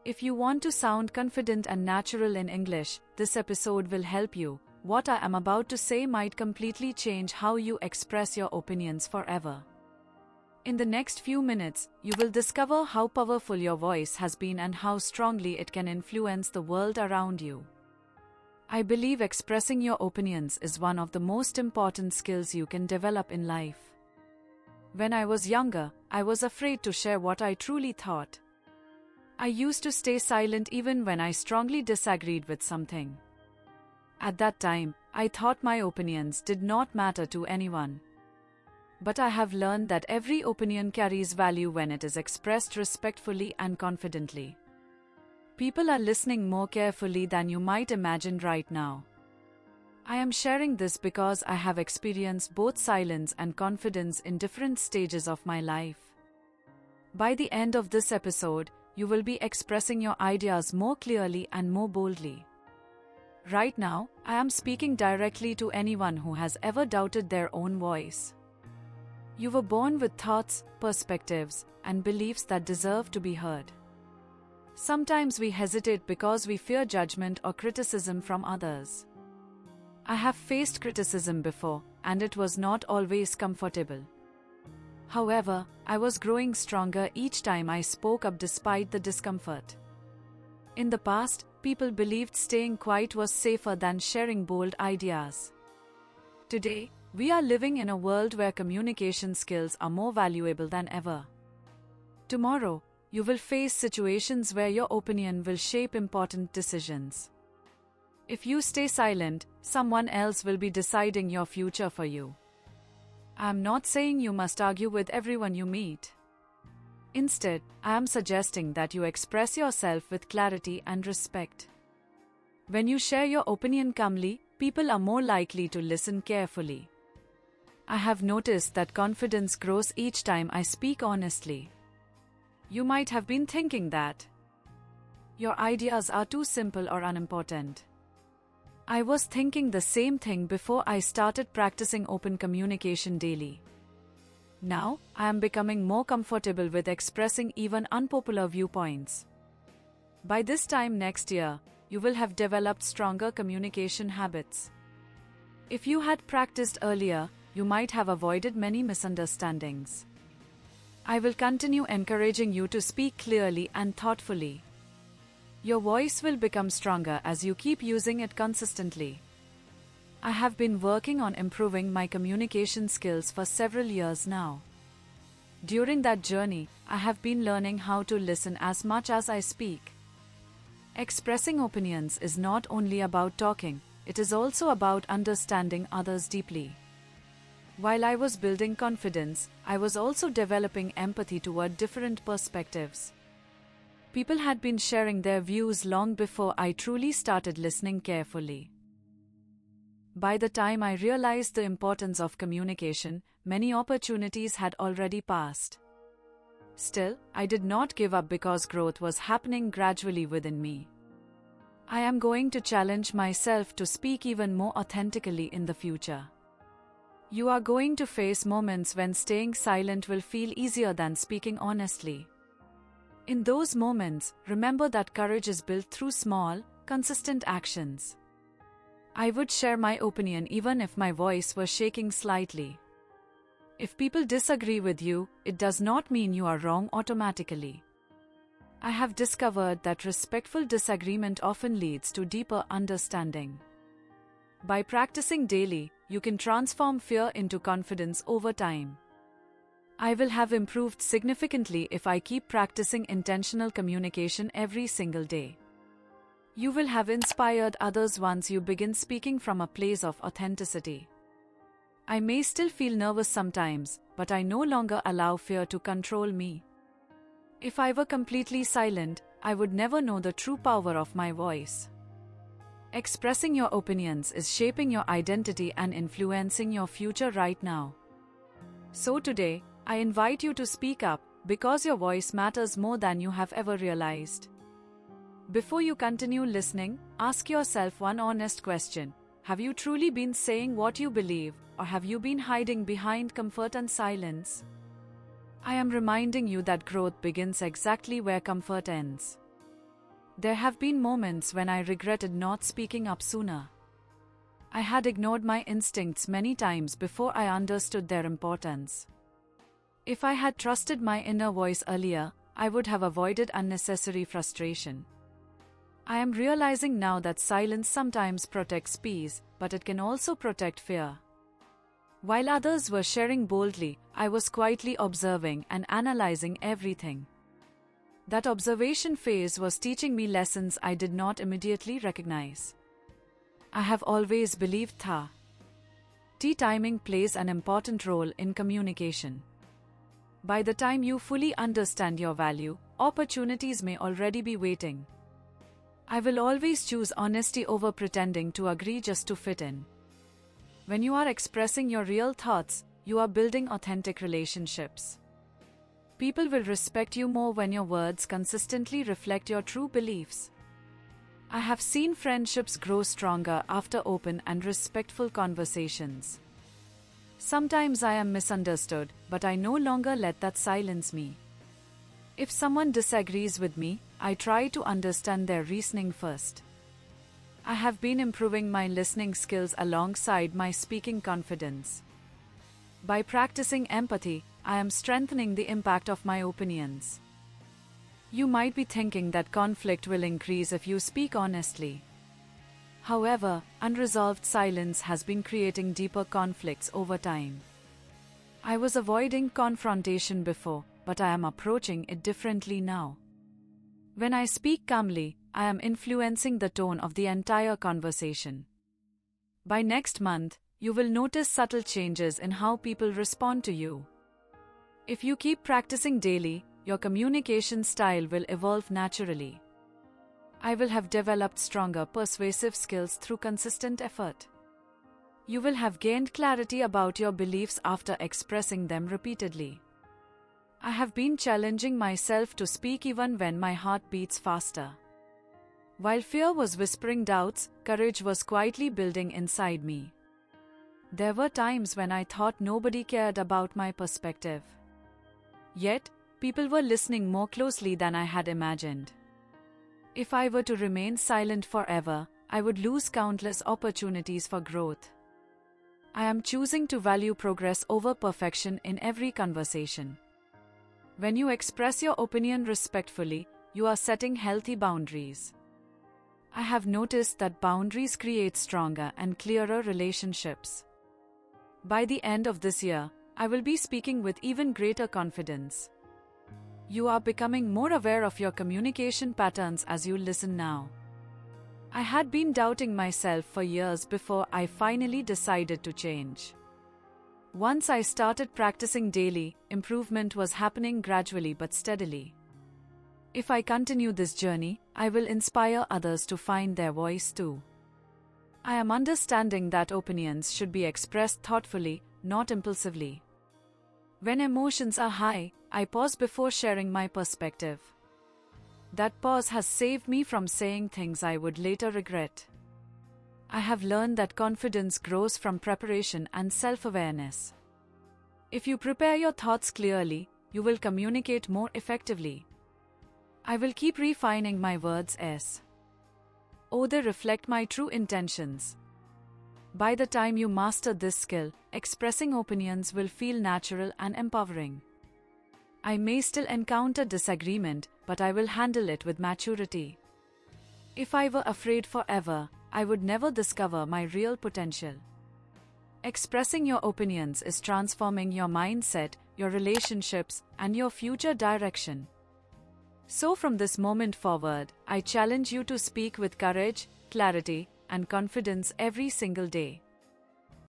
If you want to sound confident and natural in English, this episode will help you. What I am about to say might completely change how you express your opinions forever. In the next few minutes, you will discover how powerful your voice has been and how strongly it can influence the world around you. I believe expressing your opinions is one of the most important skills you can develop in life. When I was younger, I was afraid to share what I truly thought. I used to stay silent even when I strongly disagreed with something. At that time, I thought my opinions did not matter to anyone. But I have learned that every opinion carries value when it is expressed respectfully and confidently. People are listening more carefully than you might imagine right now. I am sharing this because I have experienced both silence and confidence in different stages of my life. By the end of this episode, you will be expressing your ideas more clearly and more boldly. Right now, I am speaking directly to anyone who has ever doubted their own voice. You were born with thoughts, perspectives, and beliefs that deserve to be heard. Sometimes we hesitate because we fear judgment or criticism from others. I have faced criticism before, and it was not always comfortable. However, I was growing stronger each time I spoke up despite the discomfort. In the past, people believed staying quiet was safer than sharing bold ideas. Today, we are living in a world where communication skills are more valuable than ever. Tomorrow, you will face situations where your opinion will shape important decisions. If you stay silent, someone else will be deciding your future for you. I am not saying you must argue with everyone you meet. Instead, I am suggesting that you express yourself with clarity and respect. When you share your opinion calmly, people are more likely to listen carefully. I have noticed that confidence grows each time I speak honestly. You might have been thinking that your ideas are too simple or unimportant. I was thinking the same thing before I started practicing open communication daily. Now, I am becoming more comfortable with expressing even unpopular viewpoints. By this time next year, you will have developed stronger communication habits. If you had practiced earlier, you might have avoided many misunderstandings. I will continue encouraging you to speak clearly and thoughtfully. Your voice will become stronger as you keep using it consistently. I have been working on improving my communication skills for several years now. During that journey, I have been learning how to listen as much as I speak. Expressing opinions is not only about talking, it is also about understanding others deeply. While I was building confidence, I was also developing empathy toward different perspectives. People had been sharing their views long before I truly started listening carefully. By the time I realized the importance of communication, many opportunities had already passed. Still, I did not give up because growth was happening gradually within me. I am going to challenge myself to speak even more authentically in the future. You are going to face moments when staying silent will feel easier than speaking honestly. In those moments, remember that courage is built through small, consistent actions. I would share my opinion even if my voice were shaking slightly. If people disagree with you, it does not mean you are wrong automatically. I have discovered that respectful disagreement often leads to deeper understanding. By practicing daily, you can transform fear into confidence over time. I will have improved significantly if I keep practicing intentional communication every single day. You will have inspired others once you begin speaking from a place of authenticity. I may still feel nervous sometimes, but I no longer allow fear to control me. If I were completely silent, I would never know the true power of my voice. Expressing your opinions is shaping your identity and influencing your future right now. So today, I invite you to speak up, because your voice matters more than you have ever realized. Before you continue listening, ask yourself one honest question. Have you truly been saying what you believe, or have you been hiding behind comfort and silence? I am reminding you that growth begins exactly where comfort ends. There have been moments when I regretted not speaking up sooner. I had ignored my instincts many times before I understood their importance. If I had trusted my inner voice earlier, I would have avoided unnecessary frustration. I am realizing now that silence sometimes protects peace, but it can also protect fear. While others were sharing boldly, I was quietly observing and analyzing everything. That observation phase was teaching me lessons I did not immediately recognize. I have always believed that timing plays an important role in communication. By the time you fully understand your value, opportunities may already be waiting. I will always choose honesty over pretending to agree just to fit in. When you are expressing your real thoughts, you are building authentic relationships. People will respect you more when your words consistently reflect your true beliefs. I have seen friendships grow stronger after open and respectful conversations. Sometimes I am misunderstood, but I no longer let that silence me. If someone disagrees with me, I try to understand their reasoning first. I have been improving my listening skills alongside my speaking confidence. By practicing empathy, I am strengthening the impact of my opinions. You might be thinking that conflict will increase if you speak honestly. However, unresolved silence has been creating deeper conflicts over time. I was avoiding confrontation before, but I am approaching it differently now. When I speak calmly, I am influencing the tone of the entire conversation. By next month, you will notice subtle changes in how people respond to you. If you keep practicing daily, your communication style will evolve naturally. I will have developed stronger persuasive skills through consistent effort. You will have gained clarity about your beliefs after expressing them repeatedly. I have been challenging myself to speak even when my heart beats faster. While fear was whispering doubts, courage was quietly building inside me. There were times when I thought nobody cared about my perspective. Yet, people were listening more closely than I had imagined. If I were to remain silent forever, I would lose countless opportunities for growth. I am choosing to value progress over perfection in every conversation. When you express your opinion respectfully, you are setting healthy boundaries. I have noticed that boundaries create stronger and clearer relationships. By the end of this year, I will be speaking with even greater confidence. You are becoming more aware of your communication patterns as you listen now. I had been doubting myself for years before I finally decided to change. Once I started practicing daily, improvement was happening gradually but steadily. If I continue this journey, I will inspire others to find their voice too. I am understanding that opinions should be expressed thoughtfully, not impulsively. When emotions are high, I pause before sharing my perspective. That pause has saved me from saying things I would later regret. I have learned that confidence grows from preparation and self-awareness. If you prepare your thoughts clearly, you will communicate more effectively. I will keep refining my words so they reflect my true intentions. By the time you master this skill, expressing opinions will feel natural and empowering. I may still encounter disagreement, but I will handle it with maturity. If I were afraid forever, I would never discover my real potential. Expressing your opinions is transforming your mindset, your relationships, and your future direction. So from this moment forward, I challenge you to speak with courage, clarity, and confidence every single day.